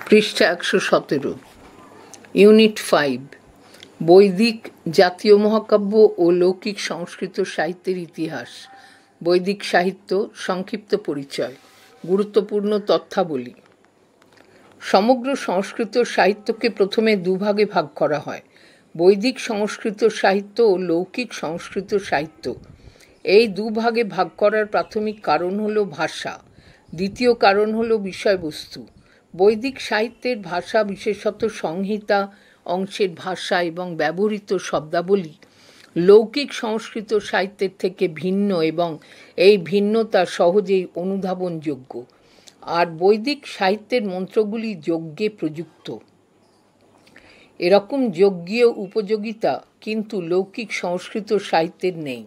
পৃষ্ঠা ১১৭, ইউনিট 5, বৈদিক জাতীয় মহাকাব্য ও লৌকিক সংস্কৃত সাহিত্যের ইতিহাস। বৈদিক সাহিত্য সংক্ষিপ্ত পরিচয়, গুরুত্বপূর্ণ তথ্যাবলী। সমগ্র সংস্কৃত সাহিত্যকে প্রথমে দুভাগে ভাগ করা হয়: বৈদিক সংস্কৃত সাহিত্য ও লৌকিক সংস্কৃত সাহিত্য। এই দুভাগে ভাগ করার প্রাথমিক কারণ হল ভাষা, দ্বিতীয় কারণ হল বিষয়বস্তু। বৈদিক সাহিত্যের ভাষা, বিশেষত সংহিতা অংশের ভাষা এবং ব্যবহৃত শব্দাবলী লৌকিক সংস্কৃত সাহিত্যের থেকে ভিন্ন এবং এই ভিন্নতা সহজেই অনুধাবনযোগ্য। আর বৈদিক সাহিত্যের মন্ত্রগুলি যজ্ঞে প্রযুক্ত। এরকম যজ্ঞীয় উপযোগিতা কিন্তু লৌকিক সংস্কৃত সাহিত্যের নেই।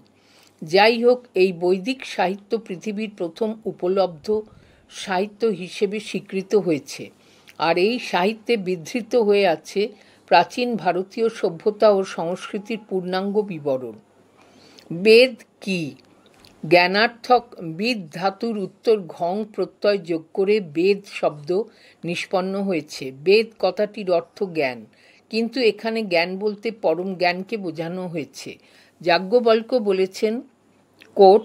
যাই হোক, এই বৈদিক সাহিত্য পৃথিবীর প্রথম উপলব্ধ সাহিত্য হিসেবে স্বীকৃত হয়েছে, আর এই সাহিত্যে বিধৃত হয়ে আছে প্রাচীন ভারতীয় সভ্যতা ও সংস্কৃতির পূর্ণাঙ্গ বিবরণ। বেদ কি? জ্ঞানার্থক বিদ ধাতুর উত্তর ঘং প্রত্যয় যোগ করে বেদ শব্দ নিষ্পন্ন হয়েছে। বেদ কথাটির অর্থ জ্ঞান, কিন্তু এখানে জ্ঞান বলতে পরম জ্ঞানকে বোঝানো হয়েছে। যাজ্ঞবল্ক্য বলেছেন, কোট,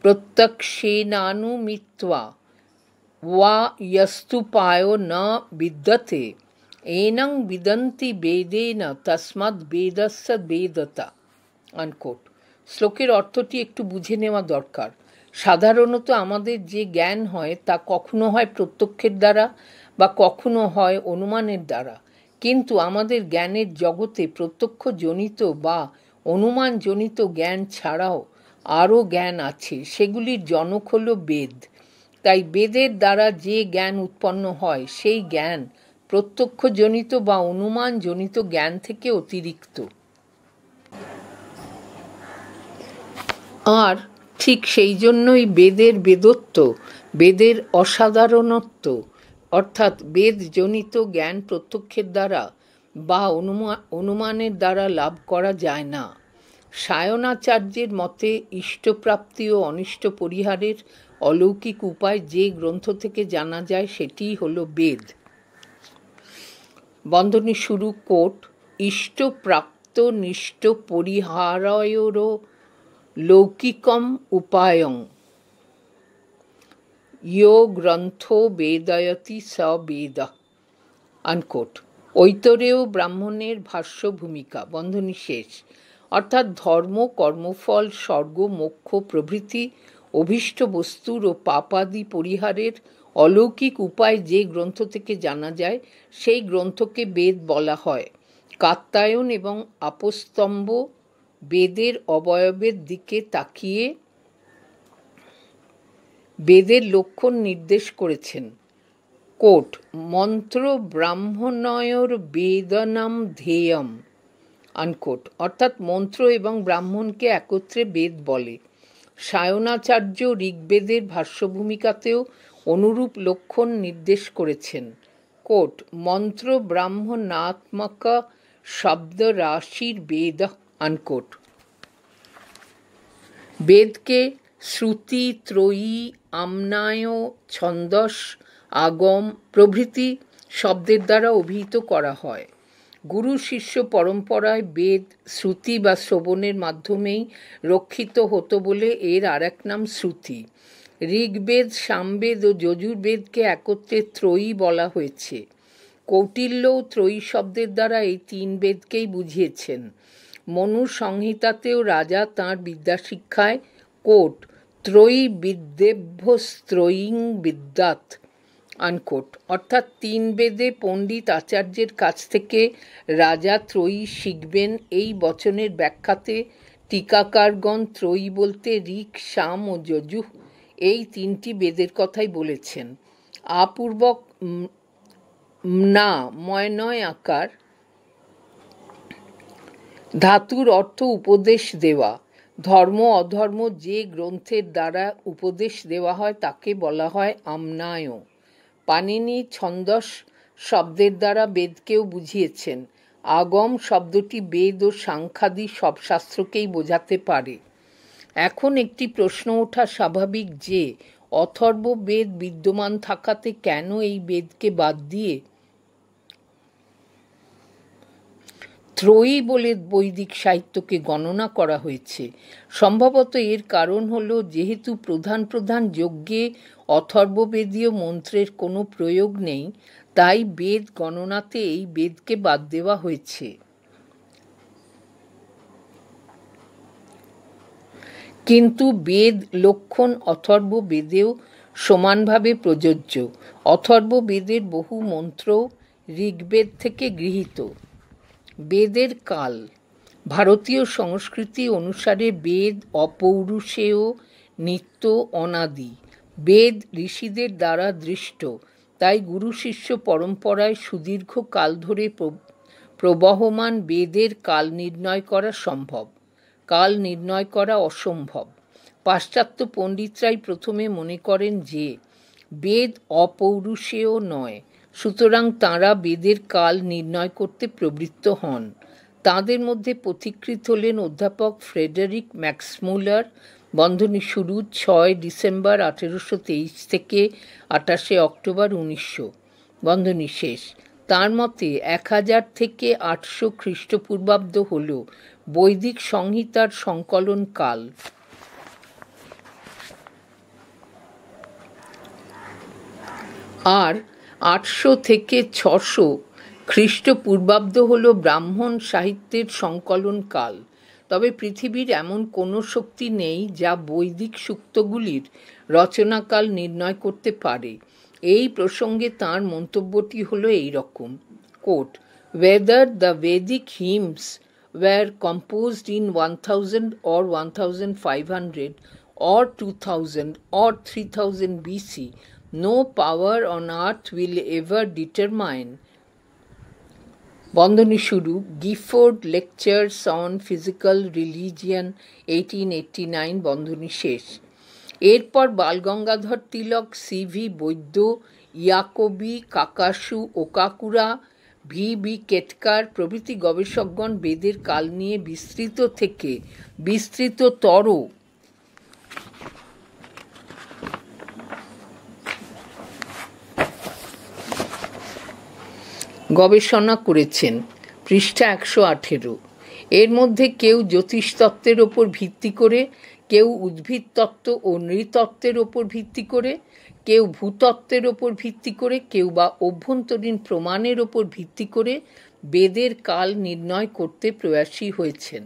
প্রত্যক্ষেনানুমিত্বা ওয়া ইয়স্তুপায়ো ন বিদ্যতে এনং বিদন্তি বেদেন তস্মাৎ বেদস্য বেদতা, আনকোট। শ্লোকের অর্থটি একটু বুঝে নেওয়া দরকার। সাধারণত আমাদের যে জ্ঞান হয় তা কখনো হয় প্রত্যক্ষের দ্বারা বা কখনো হয় অনুমানের দ্বারা, কিন্তু আমাদের জ্ঞানের জগতে প্রত্যক্ষ জনিত বা অনুমান জনিত জ্ঞান ছাড়াও আরও জ্ঞান আছে, সেগুলির জনক হল বেদ। তাই বেদের দ্বারা যে জ্ঞান উৎপন্ন হয় সেই জ্ঞান প্রত্যক্ষ জনিত বা অনুমান জনিত জ্ঞান থেকে অতিরিক্ত। আর ঠিক সেই জন্যই বেদের বেদত্ব, বেদের অসাধারণত্ব, অর্থাৎ বেদজনিত জ্ঞান প্রত্যক্ষের দ্বারা বা অনুমানের দ্বারা লাভ করা যায় না। সায়নাচার্যের মতে ইষ্টপ্রাপ্তি ও অনিষ্ট পরিহারের অলৌকিক উপায় যে গ্রন্থ থেকে জানা যায় সেটিই হল বেদ। বন্ধনী শুরু, কোট, ইষ্টপ্রাপ্ত নিষ্ট পরিহারয়োর লৌকিকম উপায়ং ইয়ো গ্রন্থো বেদয়তি স বেদঃ, আনকোট। ঐতরেয় ব্রাহ্মণের ভাষ্য ভূমিকা, বন্ধনী শেষ। অর্থাৎ ধর্ম, কর্মফল, স্বর্গ, মোক্ষ প্রভৃতি অভীষ্ট বস্তুর ও পাপাদি পরিহারের অলৌকিক উপায় যে গ্রন্থ থেকে জানা যায় সেই গ্রন্থকে বেদ বলা হয়। কাত্যায়ন এবং আপস্তম্ভ বেদের অবয়বের দিকে তাকিয়ে বেদের লক্ষণ নির্দেশ করেছেন। কোট, মন্ত্র ব্রাহ্মণয়োর বেদনাম ধেয়ম, আনকোট। অর্থাৎ মন্ত্র এবং ব্রাহ্মণকে একত্রে বেদ বলে। সায়নাচার্য ঋগ্বেদের ভাষ্যভূমিকাতেও অনুরূপ লক্ষণ নির্দেশ করেছেন। কোট, মন্ত্র ব্রাহ্মণাত্মক শব্দ রাশির বেদ, আনকোট। বেদকে শ্রুতি, ত্রয়ী, আমনায়, ছন্দস, আগম প্রভৃতি শব্দের দ্বারা অভিহিত করা হয়। গুরু শিষ্য পরম্পরায় বেদ শ্রুতি বা শ্রবণের মাধ্যমেই রক্ষিত হতো বলে এর আর এক নাম শ্রুতি। ঋগ্বেদ, সামবেদ ও যজুর্বেদকে একত্রে ত্রয়ী বলা হয়েছে। কৌটিল্যও ত্রয়ী শব্দের দ্বারা এই তিন বেদকেই বুঝিয়েছেন। মনু সংহিতাতেও রাজা তাঁর বিদ্যাশিক্ষায়, কোট, ত্রয়ী বিদ্যেভ্যস্ত্রয়ীং বিদ্যাৎ, আনকোট। অর্থাৎ তিন বেদে পণ্ডিত আচার্যের কাছ থেকে রাজা ত্রয়ী শিখবেন, এই বচনের ব্যাখ্যাতে টিকাকারগণ ত্রয়ী বলতে ঋক, সাম ও যজুঃ এই তিনটি বেদের কথাই বলেছেন। আপূর্বক না ময়নয় আকার ধাতুর অর্থ উপদেশ দেওয়া। ধর্ম অধর্ম যে গ্রন্থের দ্বারা উপদেশ দেওয়া হয় তাকে বলা হয় আমনায়। পাণিনি ছন্দস শব্দের দ্বারা বেদকেও বুঝিয়েছেন। আগম শব্দটি বেদ ও সাংখ্যাদি সব শাস্ত্রকেই বোঝাতে পারে। এখন একটি প্রশ্ন ওঠা স্বাভাবিক যে অথর্ব বেদ বিদ্যমান থাকাতে কেন এই বেদকে বাদ দিয়ে ত্রয়ী বলে বৈদিক সাহিত্যকে গণনা করা হয়েছে। সম্ভবত এর কারণ হল যেহেতু প্রধান প্রধান যজ্ঞে অথর্ববেদীয় মন্ত্রের কোনো প্রয়োগ নেই, তাই বেদ গণনাতে এই বেদকে বাদ দেওয়া হয়েছে। কিন্তু বেদ লক্ষণ অথর্ব বেদেও সমানভাবে প্রযোজ্য। অথর্ব বেদের বহু মন্ত্র ঋগ্বেদ থেকে গৃহীত। বেদের কাল। ভারতীয় সংস্কৃতি অনুসারে বেদ অপৌরুষেয়, নিত্য, অনাদি। বেদ ঋষিদের দ্বারা দৃষ্ট, তাই গুরু শিষ্য পরম্পরায় সুদীর্ঘ কাল ধরে প্রবহমান বেদের কাল নির্ণয় করা সম্ভব। কাল নির্ণয় করা অসম্ভব। পাশ্চাত্য পণ্ডিতরাই প্রথমে মনে করেন যে বেদ অপৌরুষেয় নয়, সুতরাং তাঁরা বেদের কাল নির্ণয় করতে প্রবৃত্ত হন। তাঁদের মধ্যে পথিকৃৎ হলেন অধ্যাপক ফ্রেডেরিক ম্যাক্সমূলার, বন্ধনী শুরু 6 ডিসেম্বর 1823 থেকে 28 অক্টোবর 1900, বন্ধনী শেষ। তার মতে 1000 থেকে 800 খ্রিস্টপূর্বাব্দ হল বৈদিক সংহিতার সংকলন কাল। আর 800 থেকে 600 খ্রিস্টপূর্বাব্দ হল ব্রাহ্মণ সাহিত্যের সংকলন কাল। তবে পৃথিবীর এমন কোনো শক্তি নেই যা বৈদিক সূক্তগুলির রচনাকাল নির্ণয় করতে পারে। এই প্রসঙ্গে তাঁর মন্তব্যটি হলো এই রকম, coat, whether the Vedic hymns were composed in 1000 or 1500 or 2000 or 3000 BC, no power on earth will ever determine, বন্ধনী শুরু, Gifford lectures on physical religion 1889, বন্ধনী শেষ। এরপর বালগঙ্গাধর তিলক, সিভি বৈদ্য, ইয়াকোবি, কাকাসু ওকাকুরা, ভি কেটকার প্রভৃতি গবেষকগণ বেদের কাল নিয়ে বিস্তৃত থেকে বিস্তৃততর গবেষণা করেছেন। পৃষ্ঠা 118। এর মধ্যে কেউ জ্যোতিষতত্ত্বের ওপর ভিত্তি করে, কেউ উদ্ভিদ তত্ত্ব ও নৃতত্ত্বের ওপর ভিত্তি করে, কেউ ভূতত্ত্বের ওপর ভিত্তি করে, কেউ বা অভ্যন্তরীণ প্রমাণের ওপর ভিত্তি করে বেদের কাল নির্ণয় করতে প্রয়াসী হয়েছেন।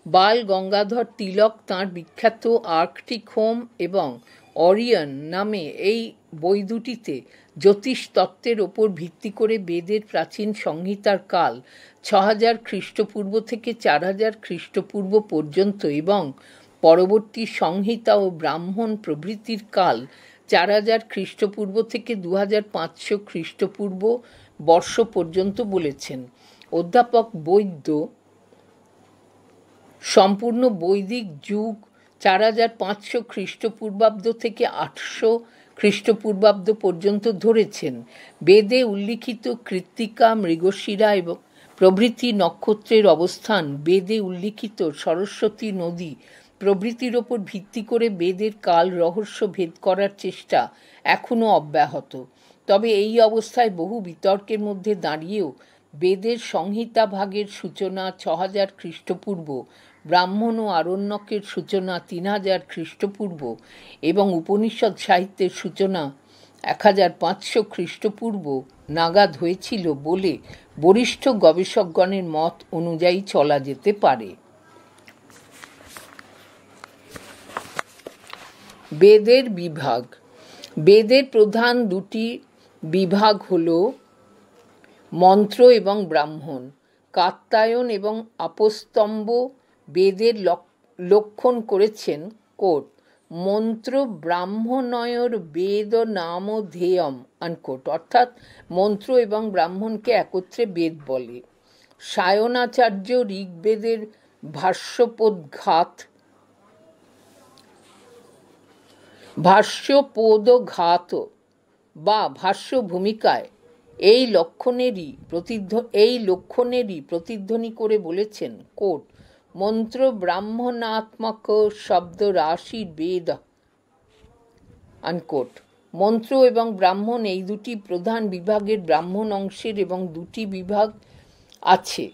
বাল গঙ্গাধর তিলক তাঁর বিখ্যাত আর্কটিক হোম এবং অরিয়ন নামে এই বই দুটিতে জ্যোতিষ তত্ত্বের ওপর ভিত্তি করে বেদের প্রাচীন সংহিতার কাল 6000 খ্রিস্টপূর্ব থেকে 4000 খ্রিস্টপূর্ব পর্যন্ত এবং পরবর্তী সংহিতা ও ব্রাহ্মণ প্রভৃতির কাল 4000 খ্রিস্টপূর্ব থেকে 2500 খ্রিস্টপূর্ব বর্ষ পর্যন্ত বলেছেন। অধ্যাপক বৈদ্য সম্পূর্ণ বৈদিক যুগ 4500 খ্রিস্টপূর্বাব্দ থেকে 800 খ্রিস্টপূর্বাব্দ পর্যন্ত ধরেছেন। বেদে উল্লিখিত কৃত্তিকা, মৃগশিরা এবং প্রভৃতি নক্ষত্রের অবস্থান, বেদে উল্লিখিত সরস্বতী নদী প্রভৃতির ওপর ভিত্তি করে বেদের কাল রহস্য ভেদ করার চেষ্টা এখনও অব্যাহত। তবে এই অবস্থায় বহু বিতর্কের মধ্যে দাঁড়িয়েও বেদের সংহিতা ভাগের সূচনা 6000 খ্রিস্টপূর্ব, ব্রাহ্মণ ও আরণ্যকের সূচনা 3000 খ্রিস্টপূর্ব এবং উপনিষদ সাহিত্যের সূচনা 1500 খ্রিস্টপূর্ব নাগাদ হয়েছিল বলে বরিষ্ঠ গবেষকগণের মত অনুযায়ী চলা যেতে পারে। বেদের বিভাগ। বেদের প্রধান দুটি বিভাগ হল মন্ত্র এবং ব্রাহ্মণ। কাত্যায়ন এবং আপস্তম্ভ বেদের লক্ষণ করেছেন, কোট, মন্ত্র ব্রাহ্মণয়র বেদ নাম ধেয়ম, আনকোট, অর্থাৎ মন্ত্র এবং ব্রাহ্মণকে একত্রে বেদ বলে। সায়নাচার্য ঋগ্বেদের ভাষ্যপদঘাত বা ভাষ্য ভূমিকায় এই লক্ষণেরই প্রতিধ্বনি করে বলেছেন, কোট, মন্ত্র ব্রাহ্মণাত্মক শব্দ রাশি বেদ, আনকোট। মন্ত্র এবং ব্রাহ্মণ এই দুটি প্রধান বিভাগের ব্রাহ্মণ অংশের এবং দুটি বিভাগ আছে।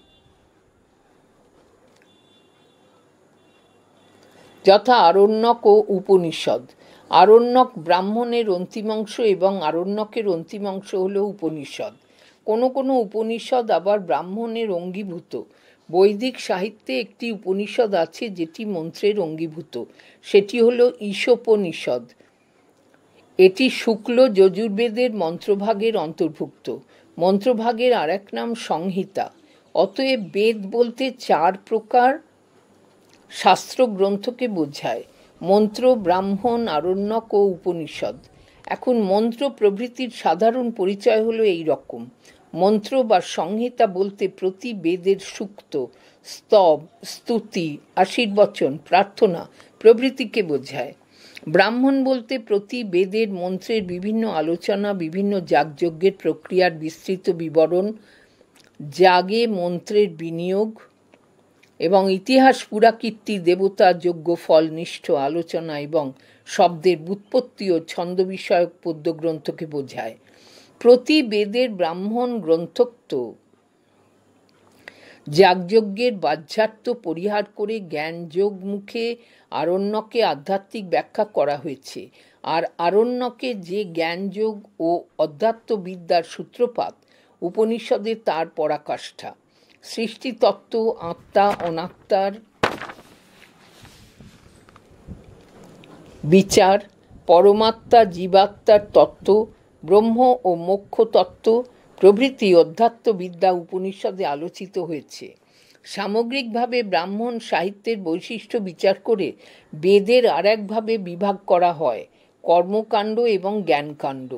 যথা আরণ্যক ও উপনিষদ। আরণ্যক ব্রাহ্মণের অন্তিমাংশ এবং আরণ্যকের অন্তিমাংশ হল উপনিষদ। কোনো কোনো উপনিষদ আবার ব্রাহ্মণের অঙ্গীভূত। বৈদিক সাহিত্যে একটি উপনিষদ আছে যেটি মন্ত্রের অঙ্গীভূত, সেটি হল ঈশোপনিষদ। এটি শুক্ল যজুর্বেদের মন্ত্রভাগের অন্তর্ভুক্ত। মন্ত্রভাগের আর এক নাম সংহিতা। অতএব বেদ বলতে 4 প্রকার শাস্ত্র গ্রন্থকে বোঝায়: মন্ত্র, ব্রাহ্মণ, আরণ্যক ও উপনিষদ। এখন মন্ত্র প্রভৃতির সাধারণ পরিচয় হলো এই রকম। মন্ত্র বা সংহিতা বলতে প্রতি বেদের সূক্ত, স্তব, স্তুতি, আশীর্বচন, প্রার্থনা প্রভৃতিকে বোঝায়। ব্রাহ্মণ বলতে প্রতি বেদের মন্ত্রের বিভিন্ন আলোচনা, বিভিন্ন যাগযজ্ঞের প্রক্রিয়ার বিস্তৃত বিবরণ, যাগে মন্ত্রের বিনিয়োগ এবং ইতিহাস, পুরাকীর্তি, দেবতা, যজ্ঞ, ফলনিষ্ঠ আলোচনা এবং শব্দের ব্যুৎপত্তি ও ছন্দ বিষয়ক পদ্যগ্রন্থকে বোঝায়। প্রতি বেদের ব্রাহ্মণ গ্রন্থোক্ত যাগযজ্ঞের বাহ্যার্থ পরিহার করে জ্ঞানযোগ মুখে আরণ্যকে আধ্যাত্মিক ব্যাখ্যা করা হয়েছে। আর আরণ্যকে যে জ্ঞানযোগ ও অধ্যাত্মবিদ্যার সূত্রপাত, উপনিষদে তার পরাকাষ্ঠা। সৃষ্টিতত্ত্ব, আত্মা অনাত্মার বিচার, পরমাত্মা জীবাত্মার তত্ত্ব, ব্রহ্ম ও মোক্ষ তত্ত্ব প্রভৃতি অধ্যাত্মবিদ্যা উপনিষদে আলোচিত হয়েছে। সামগ্রিকভাবে ব্রাহ্মণ সাহিত্যের বৈশিষ্ট্য বিচার করে বেদের আর একভাবে বিভাগ করা হয়: কর্মকাণ্ড এবং জ্ঞানকাণ্ড।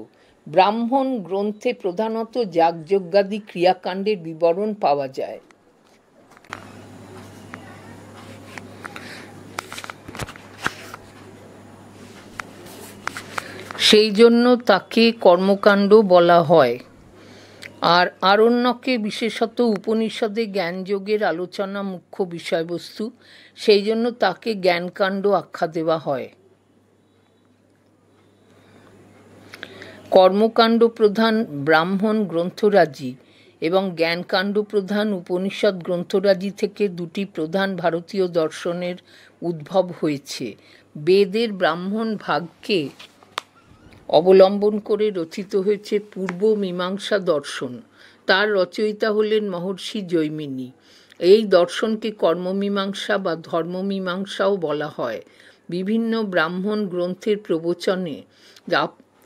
ব্রাহ্মণ গ্রন্থে প্রধানত যাগযজ্ঞাদি ক্রিয়াকাণ্ডের বিবরণ পাওয়া যায়। সেই জন্য তাকে কর্মকাণ্ড বলা হয়। আর আরণ্যকে, বিশেষত উপনিষদে জ্ঞানযোগের আলোচনা মুখ্য বিষয়বস্তু, সেই জন্য তাকে জ্ঞানকাণ্ড আখ্যা দেওয়া হয়। কর্মকাণ্ড প্রধান ব্রাহ্মণ গ্রন্থরাজি এবং জ্ঞানকাণ্ড প্রধান উপনিষদ গ্রন্থরাজি থেকে দুটি প্রধান ভারতীয় দর্শনের উদ্ভব হয়েছে। বেদের ব্রাহ্মণ ভাগকে অবলম্বন করে রচিত হয়েছে পূর্ব মীমাংসা দর্শন। তার রচয়িতা হলেন মহর্ষি জৈমিনী। এই দর্শনকে কর্মমীমাংসা বা ধর্মমীমাংসাও বলা হয়। বিভিন্ন ব্রাহ্মণ গ্রন্থের প্রবচনে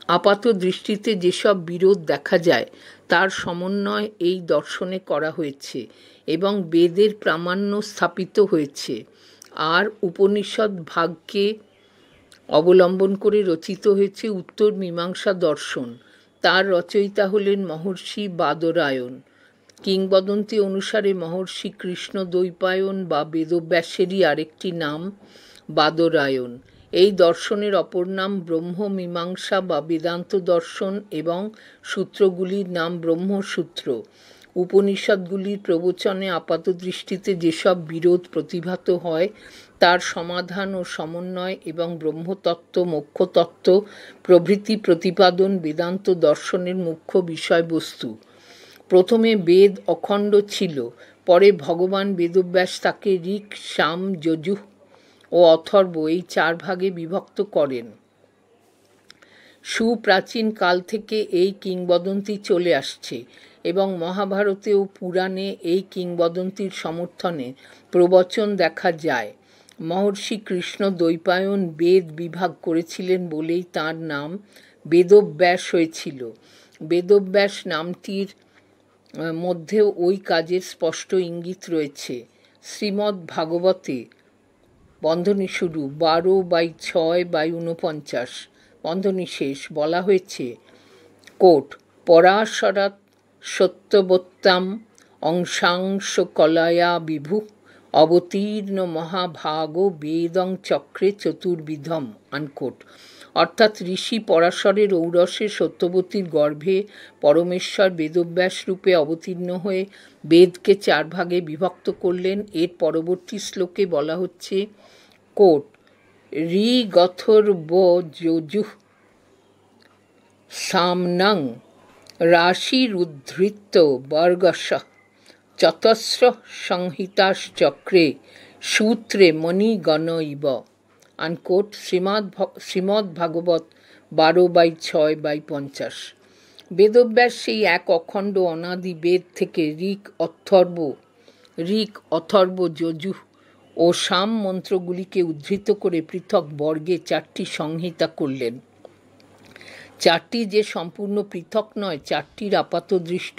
আপাত দৃষ্টিতে যেসব বিরোধ দেখা যায় তার সমন্বয় এই দর্শনে করা হয়েছে এবং বেদের প্রামাণ্য স্থাপিত হয়েছে। আর উপনিষদ ভাগকে অবলম্বন করে রচিত হয়েছে উত্তর মীমাংসা দর্শন। তার রচয়িতা হলেন মহর্ষি বাদরায়ণ। কিংবদন্তি অনুসারে মহর্ষি কৃষ্ণ দ্বৈপায়ন বা বেদব্যাসেরই আরেকটি নাম বাদরায়ণ। এই দর্শনের অপর নাম ব্রহ্ম মীমাংসা বা বেদান্ত দর্শন এবং সূত্রগুলির নাম ব্রহ্মসূত্র। উপনিষদগুলির প্রবচনে আপাতদৃষ্টিতে যেসব বিরোধ প্রতিভাত হয় তার সমাধান ও সমন্বয় এবং ব্রহ্মতত্ত্ব, মোক্ষতত্ত্ব প্রভৃতি প্রতিপাদন বেদান্ত দর্শনের মুখ্য বিষয়বস্তু। প্রথমে বেদ অখণ্ড ছিল, পরে ভগবান বেদব্যাস তাকে ঋক্, সাম, যজুঃ ও অথর্ব এই 4 ভাগে বিভক্ত করেন। সুপ্রাচীন কাল থেকে এই কিংবদন্তি চলে আসছে এবং মহাভারতে ও পুরাণে এই কিংবদন্তির সমর্থনে প্রবচন দেখা যায়। মহর্ষি কৃষ্ণ দ্বৈপায়ন বেদ বিভাগ করেছিলেন বলেই তাঁর নাম বেদব্যাস হয়েছিল। বেদব্যাস নামটির মধ্যেও ওই কাজের স্পষ্ট ইঙ্গিত রয়েছে। শ্রীমদ্ ভাগবতে বন্ধনী শুরু 12/6/49 বন্ধনী শেষ বলা হয়েছে, কোট পরাশরাৎ সত্যবত্তাম অংশাংশ কলয়া বিভু অবতীর্ণ মহাভাগ বেদং চক্রে চতুর্বিধম, আনকোট। অর্থাৎ ঋষি পরাশরের ঔরসে সত্যবতীর গর্ভে পরমেশ্বর বেদব্যাস রূপে অবতীর্ণ হয়ে বেদকে 4 ভাগে বিভক্ত করলেন। এর পরবর্তী শ্লোকে বলা হচ্ছে, কোট ঋগথর্ব যজুঃ সামনং রাশিরুদ্ধৃত্য বর্গশঃ চতস্র সংহিতাশ্চক্রে সূত্রে মণিগণ ইব। আনকোট, শ্রীমদ্ ভাগবত 12/6/50। বেদব্যাস সেই এক অখণ্ড অনাদি বেদ থেকে ঋক, অথর্ব, যজুঃ ও সাম মন্ত্রগুলিকে উদ্ধৃত করে পৃথক বর্গে 4টি সংহিতা করলেন। 4টি যে সম্পূর্ণ পৃথক নয়, 4টির আপাতদৃষ্ট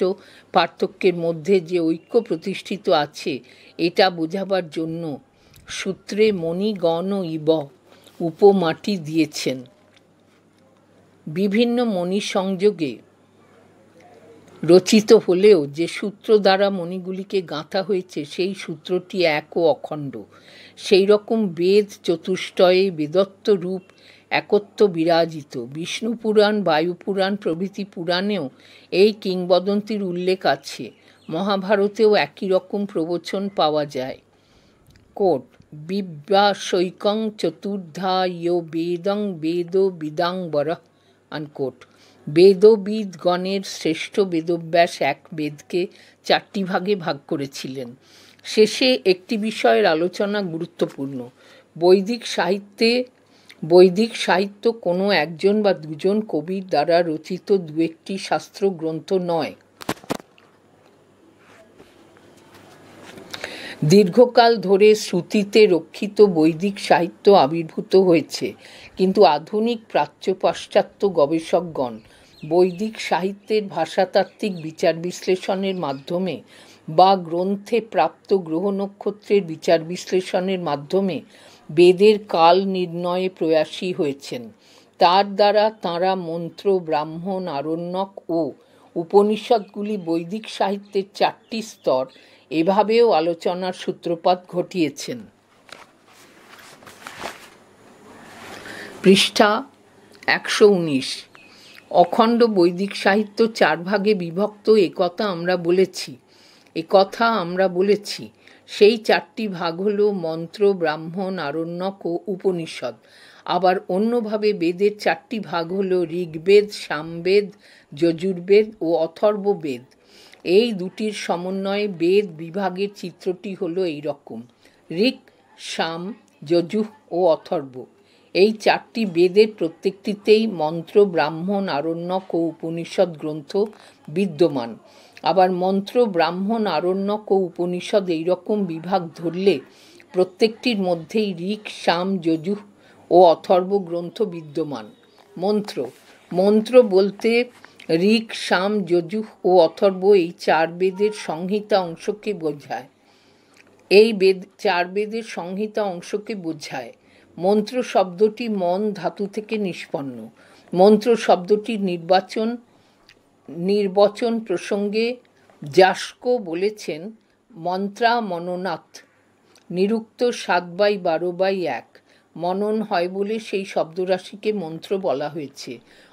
পার্থক্যের মধ্যে যে ঐক্য প্রতিষ্ঠিত আছে, এটা বোঝাবার জন্য সূত্রে মণিগণ ইব উপমাটি দিয়েছেন। বিভিন্ন মণি সংযোগে রচিত হলেও যে সূত্র দ্বারা মণিগুলিকে গাঁথা হয়েছে সেই সূত্রটি এক ও অখণ্ড। সেই রকম বেদ চতুষ্টয়ে বেদত্ব রূপ একত্ব বিরাজিত। বিষ্ণু পুরাণ, বায়ুপুরাণ প্রভৃতি পুরাণেও এই কিংবদন্তির উল্লেখ আছে। মহাভারতেও একই রকম প্রবচন পাওয়া যায়। কোট, বিব্যাশৈকং চতুর্ধা ইয়ো বেদং বেদ বিদাংবরঃ আনকোট। বেদবিদগণের শ্রেষ্ঠ বেদব্যাস এক বেদকে 4টি ভাগে ভাগ করেছিলেন। শেষে একটি বিষয়ের আলোচনা গুরুত্বপূর্ণ। বৈদিক সাহিত্য কোনো একজন বা দুজন কবির দ্বারা রচিত দু একটি শাস্ত্র গ্রন্থ নয়। দীর্ঘকাল ধরে শ্রুতিতে রক্ষিত বৈদিক সাহিত্য আবির্ভূত হয়েছে, কিন্তু আধুনিক প্রাচ্য পাশ্চাত্য গবেষকগণ বৈদিক সাহিত্যের ভাষাতাত্ত্বিক বিচার বিশ্লেষণের মাধ্যমে বা গ্রন্থে প্রাপ্ত গ্রহ নক্ষত্রের বিচার বিশ্লেষণের মাধ্যমে বেদের কাল নির্ণয়ে প্রয়াসী হয়েছেন। তার দ্বারা তাঁরা মন্ত্র, ব্রাহ্মণ, আরণ্যক ও উপনিষদগুলি বৈদিক সাহিত্যের 4টি স্তর এভাবেও আলোচনার সূত্রপাত ঘটিয়েছেন। পৃষ্ঠা 119। অখণ্ড বৈদিক সাহিত্য 4 ভাগে বিভক্ত একথা আমরা বলেছি। সেই 4টি ভাগ হল মন্ত্র, ব্রাহ্মণ, আরণ্যক ও উপনিষদ। আবার অন্যভাবে বেদের 4টি ভাগ হল ঋগ্বেদ, সামবেদ, যজুর্বেদ ও অথর্ববেদ। এই দুটির সমন্বয়ে বেদ বিভাগের চিত্রটি হলো এই রকম: ঋক, সাম, যজুঃ ও অথর্ব। এই 4টি বেদের প্রত্যেকটিতেই মন্ত্র, ব্রাহ্মণ, আরণ্যক ও উপনিষদ গ্রন্থ বিদ্যমান। আবার মন্ত্র, ব্রাহ্মণ, আরণ্যক ও উপনিষদ এইরকম বিভাগ ধরলে প্রত্যেকটির মধ্যেই ঋক, সাম, যজুঃ ও অথর্ব গ্রন্থ বিদ্যমান। মন্ত্র বলতে ঋক, সাম, যজুঃ ও অথর্ব এই 4 বেদের সংহিতা অংশকে বোঝায়। মন্ত্র শব্দটি মন ধাতু থেকে নিষ্পন্ন। মন্ত্র শব্দটির নির্বচন প্রসঙ্গে যাস্ক বলেছেন মন্ত্রা মননাথ, নিরুক্ত 7/12/1। মনন হয় বলে সেই শব্দরাশিকে মন্ত্র বলা হয়েছে,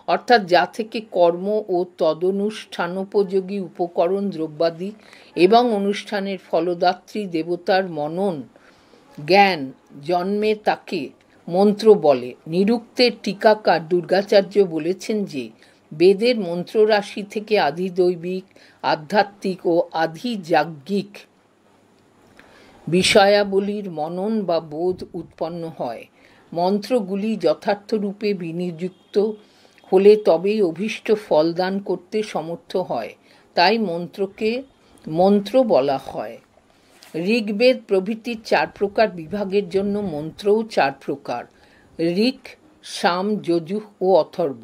অর্থাৎ যা থেকে কর্ম ও তদনুষ্ঠানোপযোগী উপকরণ দ্রব্যাদি এবং অনুষ্ঠানের ফলদাত্রী দেবতার মনন জ্ঞান জন্মে তাকে মন্ত্র বলে। নিরুক্তের টিকাকার দুর্গাচার্য বলেছেন যে বেদের মন্ত্ররাশি থেকে আধিদৈবিক, আধ্যাত্মিক ও আধিযাজ্ঞিক বিষয়াবলীর মনন বা বোধ উৎপন্ন হয়। মন্ত্রগুলি যথার্থরূপে বিনিযুক্ত হলে তবেই অভীষ্ট ফল দান করতে সমর্থ হয়, তাই মন্ত্রকে মন্ত্র বলা হয়। ঋগ্বেদ প্রভৃতির 4 প্রকার বিভাগের জন্য মন্ত্রও 4 প্রকার: ঋক, সাম, যজুঃ ও অথর্ব।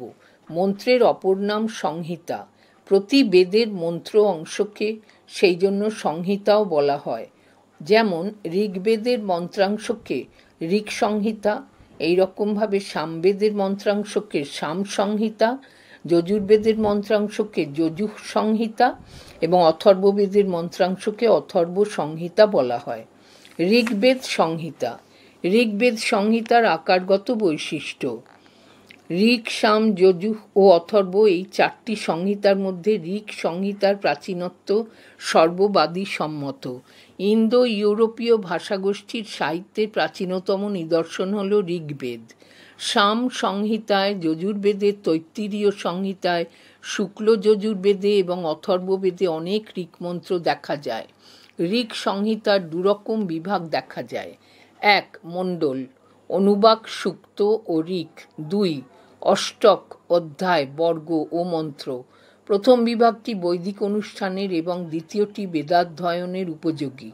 মন্ত্রের অপর নাম সংহিতা। প্রতি বেদের মন্ত্র অংশকে সেই জন্য সংহিতাও বলা হয়। যেমন ঋগ্বেদের মন্ত্রাংশকে ঋক সংহিতা, এইরকমভাবে সামবেদের মন্ত্রাংশকে সাম সংহিতা, যজুর্বেদের মন্ত্রাংশকে যজুঃ সংহিতা এবং অথর্ববেদের মন্ত্রাংশকে অথর্ব সংহিতা বলা হয়। ঋগ্বেদ সংহিতার আকারগত বৈশিষ্ট্য: ঋক, সাম, যজুঃ ও অথর্ব এই 4টি সংহিতার মধ্যে ঋক সংহিতার প্রাচীনত্ব সর্ববাদী সম্মত। ইন্দো ইউরোপীয় ভাষাগোষ্ঠীর সাহিত্যের প্রাচীনতম নিদর্শন হল ঋগ্বেদ। সাম সংহিতায়, যজুর্বেদের তৈত্তিরীয় সংহিতায়, শুক্ল যজুর্বেদে এবং অথর্ববেদে অনেক ঋকমন্ত্র দেখা যায়। ঋক সংহিতার 2 রকম বিভাগ দেখা যায়: 1 মণ্ডল অনুবাক, সূক্ত ও ঋক। 2. অষ্টক, অধ্যায়, বর্গ ও মন্ত্র। প্রথম বিভাগটি বৈদিক অনুষ্ঠানের এবং দ্বিতীয়টি বেদাধ্যয়নের উপযোগী।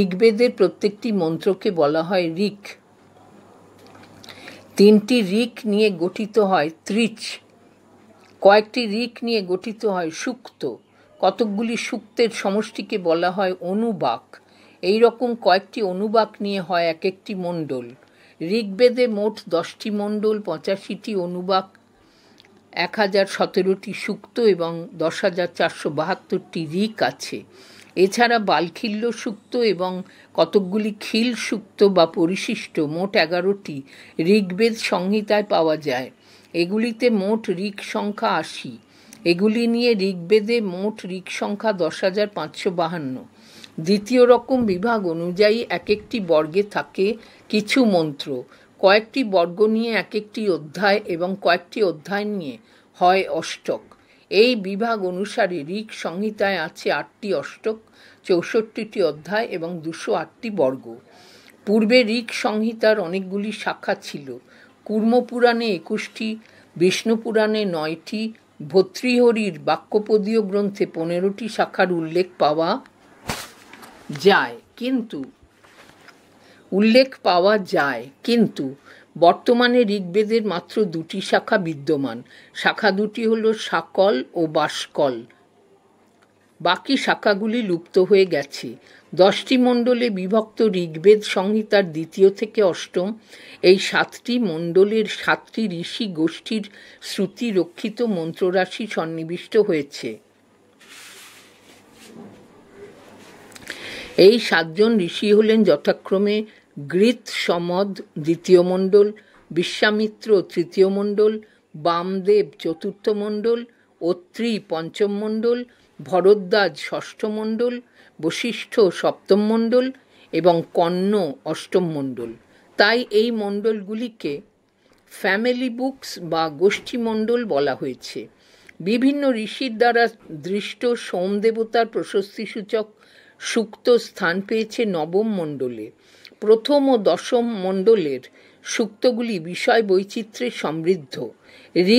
ঋগ্বেদের প্রত্যেকটি মন্ত্রকে বলা হয় ঋক। 3টি ঋক নিয়ে গঠিত হয় ত্রিচ। কয়েকটি ঋক নিয়ে গঠিত হয় সূক্ত। কতকগুলি সূক্তের সমষ্টিকে বলা হয় অনুবাক। এই রকম কয়েকটি অনুবাক নিয়ে হয় এক একটি মণ্ডল। ঋগ্বেদে মোট 10টি মণ্ডল, 85টি অনুবাক, 1017টি সূক্ত এবং 10,472টি ঋক আছে। এছাড়া বালখিল্য সূক্ত এবং কতকগুলি খিল সূক্ত বা পরিশিষ্ট মোট 11টি ঋগ্বেদ সংহিতায় পাওয়া যায়। এগুলিতে মোট ঋক সংখ্যা 80। এগুলি নিয়ে ঋগ্বেদে মোট ঋক সংখ্যা 10,552। দ্বিতীয় রকম বিভাগ অনুযায়ী এক একটি বর্গে থাকে কিছু মন্ত্র। কয়েকটি বর্গ নিয়ে এক একটি অধ্যায় এবং কয়েকটি অধ্যায় নিয়ে হয় অষ্টক। এই বিভাগ অনুসারে ঋক সংহিতায় আছে 8টি অষ্টক, 64টি অধ্যায় এবং 208টি বর্গ। পূর্বে ঋক সংহিতার অনেকগুলি শাখা ছিল। কুর্মপুরাণে 21টি, বিষ্ণু পুরাণে 9টি, ভর্তৃহরির বাক্যপদীয় গ্রন্থে 15টি শাখার উল্লেখ পাওয়া যায়। কিন্তু বর্তমানে ঋগ্বেদের মাত্র 2টি শাখা বিদ্যমান। শাখা দুটি হল শাকল ও বাসকল। বাকি শাখাগুলি লুপ্ত হয়ে গেছে। 10টি মণ্ডলে বিভক্ত ঋগ্বেদ সংহিতার 2 থেকে 8 এই 7টি মণ্ডলের 7টি ঋষি গোষ্ঠীর শ্রুতি রক্ষিত মন্ত্ররাশি সন্নিবিষ্ট হয়েছে। এই 7 জন ঋষি হলেন যথাক্রমে গৃৎ সমদ 2য় মণ্ডল, বিশ্বামিত্র 3য় মণ্ডল, বামদেব 4র্থ মণ্ডল, অত্রি 5ম মণ্ডল, ভরদ্বাজ 6ষ্ঠ মণ্ডল, বশিষ্ঠ 7ম মণ্ডল এবং কর্ণ 8ম মণ্ডল। তাই এই মণ্ডলগুলিকে ফ্যামিলি বুকস বা গোষ্ঠী মণ্ডল বলা হয়েছে। বিভিন্ন ঋষির দ্বারা দৃষ্ট সোম দেবতার প্রশস্তিসূচক সূক্ত স্থান পেয়েছে 9ম মণ্ডলে। প্রথম ও 10ম মণ্ডলের সূক্তগুলি বিষয় বৈচিত্র্যে সমৃদ্ধ।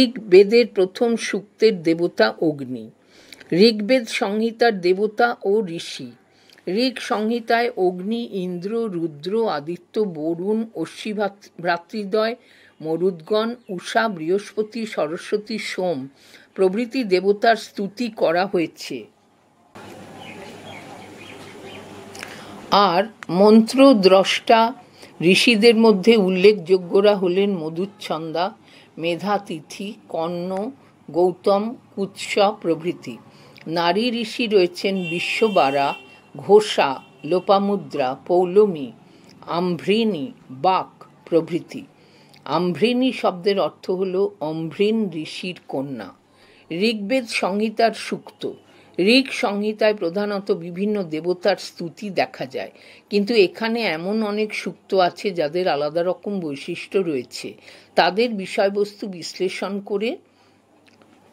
ঋগ্বেদের প্রথম সূক্তের দেবতা অগ্নি। ঋগ্বেদ সংহিতার দেবতা ও ঋষি। ঋগ সংহিতায় অগ্নি, ইন্দ্র, রুদ্র, আদিত্য, বরুণ, অশ্বী ভ্রাতৃদ্বয়, মরুদ্গণ, উষা, বৃহস্পতি, সরস্বতী, সোম প্রভৃতি দেবতার স্তুতি করা হয়েছে। আর মন্ত্রদ্রষ্টা ঋষিদের মধ্যে উল্লেখযোগ্যরা হলেন মধুচ্ছন্দা, মেধাতিথি, কর্ণ, গৌতম, কুৎস প্রভৃতি। নারী ঋষি রয়েছেন বিশ্ববারা, ঘোষা, লোপামুদ্রা, পৌলমী, আম্ভৃণী, বাক প্রভৃতি। আম্ভৃণী শব্দের অর্থ হল অম্ভৃণ ঋষির কন্যা। ঋগ্বেদ সংহিতার সূক্ত। ঋগ সংহিতায় প্রধানত বিভিন্ন দেবতার স্তুতি দেখা যায়, কিন্তু এখানে এমন অনেক সূক্ত আছে যাদের আলাদা রকম বৈশিষ্ট্য রয়েছে। তাদের বিষয়বস্তু বিশ্লেষণ করে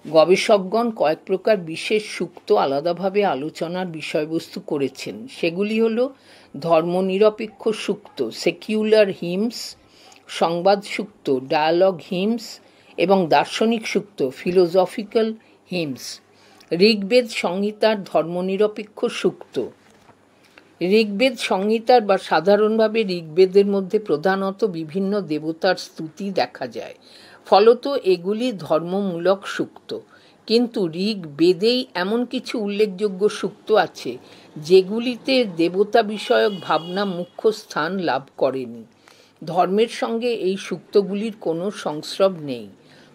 গবেষকগণ কয়েক প্রকার বিশেষ সূক্ত আলাদাভাবে আলোচনার বিষয়বস্তু করেছেন। সেগুলি হল ধর্মনিরপেক্ষ সূক্ত, সেকিউলার হিমস, সংবাদ সূক্ত, ডায়ালগ হিমস এবং দার্শনিক সূক্ত, ফিলোসফিক্যাল হিমস। ঋগ্বেদ সংহিতার ধর্মনিরপেক্ষ সূক্ত। ঋগ্বেদ সংহিতার বা সাধারণভাবে ঋগ্বেদের মধ্যে প্রধানত বিভিন্ন দেবতার স্তুতি দেখা যায়, ফলত এগুলি ধর্মমূলক সূক্ত। কিন্তু ঋগ্বেদেই এমন কিছু উল্লেখযোগ্য সূক্ত আছে যেগুলিতে দেবতা বিষয়ক ভাবনা মুখ্য স্থান লাভ করেনি। ধর্মের সঙ্গে এই সূক্তগুলির কোনো সংস্রব নেই।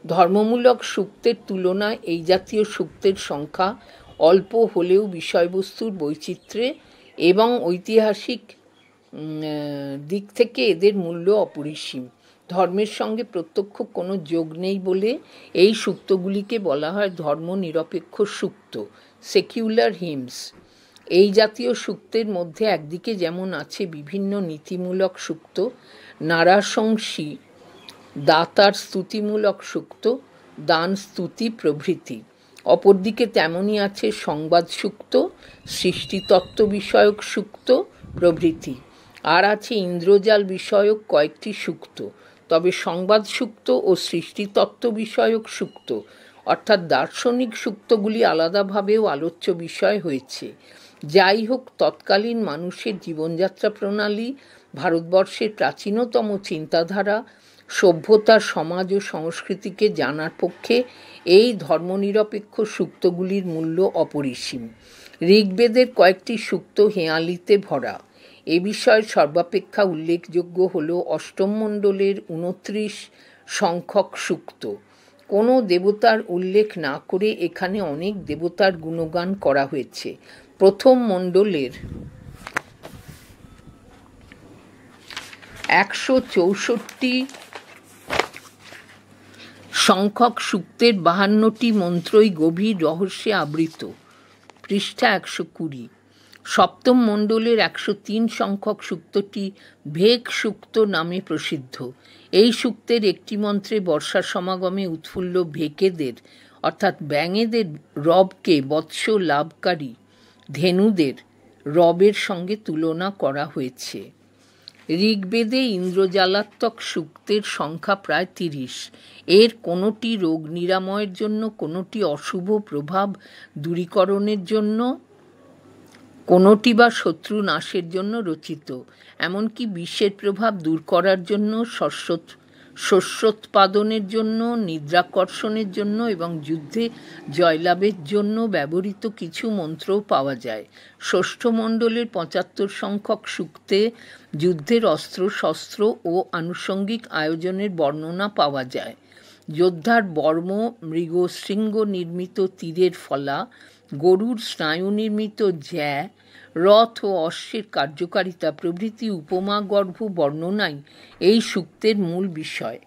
ধর্মমূলক সূক্তের তুলনায় এই জাতীয় সূক্তের সংখ্যা অল্প হলেও বিষয়বস্তুর বৈচিত্র্যে এবং ঐতিহাসিক দিক থেকে এদের মূল্য অপরিসীম। ধর্মের সঙ্গে প্রত্যক্ষ কোনো যোগ নেই বলে এই সূক্তগুলিকে বলা হয় ধর্মনিরপেক্ষ সূক্ত, সেকিউলার হিমস। এই জাতীয় সূক্তের মধ্যে একদিকে যেমন আছে বিভিন্ন নীতিমূলক সূক্ত, নারাশংসী দাতার স্তুতিমূলক সূক্ত, দান স্তুতি প্রভৃতি, অপরদিকে তেমনই আছে সংবাদ সূক্ত, সৃষ্টিতত্ত্ব বিষয়ক সূক্ত প্রভৃতি। আর আছে ইন্দ্রজাল বিষয়ক কয়েকটি সূক্ত, তবে সংবাদ সূক্ত ও সৃষ্টিতত্ত্ব বিষয়ক সূক্ত অর্থাৎ দার্শনিক সূক্তগুলি আলাদাভাবেও আলোচ্য বিষয় হয়েছে। যাই হোক, তৎকালীন মানুষের জীবনযাত্রা প্রণালী, ভারতবর্ষের প্রাচীনতম চিন্তাধারা, সভ্যতা, সমাজ ও সংস্কৃতিকে জানার পক্ষে এই ধর্মনিরপেক্ষ সূক্তগুলির মূল্য অপরিসীম। ঋগ্বেদের কয়েকটি সূক্ত হেঁয়ালিতে ভরা। এ বিষয়ে সর্বাপেক্ষা উল্লেখযোগ্য হল অষ্টম মণ্ডলের 29 সংখ্যক সূক্ত। কোনো দেবতার উল্লেখ না করে এখানে অনেক দেবতার গুণগান করা হয়েছে। প্রথম মণ্ডলের 164 সংখ্যক সূক্তের 52টি মন্ত্রই গভীর রহস্যে আবৃত, পৃষ্ঠা 120। সপ্তম মণ্ডলের 103 সংখ্যক সূক্তটি ভেক সূক্ত নামে প্রসিদ্ধ। এই সূক্তের একটি মন্ত্রে বর্ষার সমাগমে উৎফুল্ল ভেকেদের অর্থাৎ ব্যাঙেদের রবকে বৎস লাভকারী ধেনুদের রবের সঙ্গে তুলনা করা হয়েছে। ঋগ্বেদে ইন্দ্রজালাত্মক সূক্তের সংখ্যা প্রায় 30। এর কোনোটি রোগ নিরাময়ের জন্য, কোনোটি অশুভ প্রভাব দূরীকরণের জন্য, কোনোটি বা শত্রু নাশের জন্য রচিত। এমনকি বিশ্বের প্রভাব দূর করার জন্য, শস্যোৎপাদনের জন্য, নিদ্রাকর্ষণের জন্য এবং যুদ্ধে জয়লাভের জন্য ব্যবহৃত কিছু মন্ত্রও পাওয়া যায়। ষষ্ঠ মণ্ডলের 75 সংখ্যক সূক্তে যুদ্ধের অস্ত্র শস্ত্র ও আনুষঙ্গিক আয়োজনের বর্ণনা পাওয়া যায়। যোদ্ধার বর্ম, মৃগশৃঙ্গ নির্মিত তীরের ফলা, গরুর স্নায়ু নির্মিত জ্যা, রথ ও অশ্বের কার্যকারিতা প্রভৃতি উপমাগর্ভ বর্ণনাই এই সূক্তের মূল বিষয়।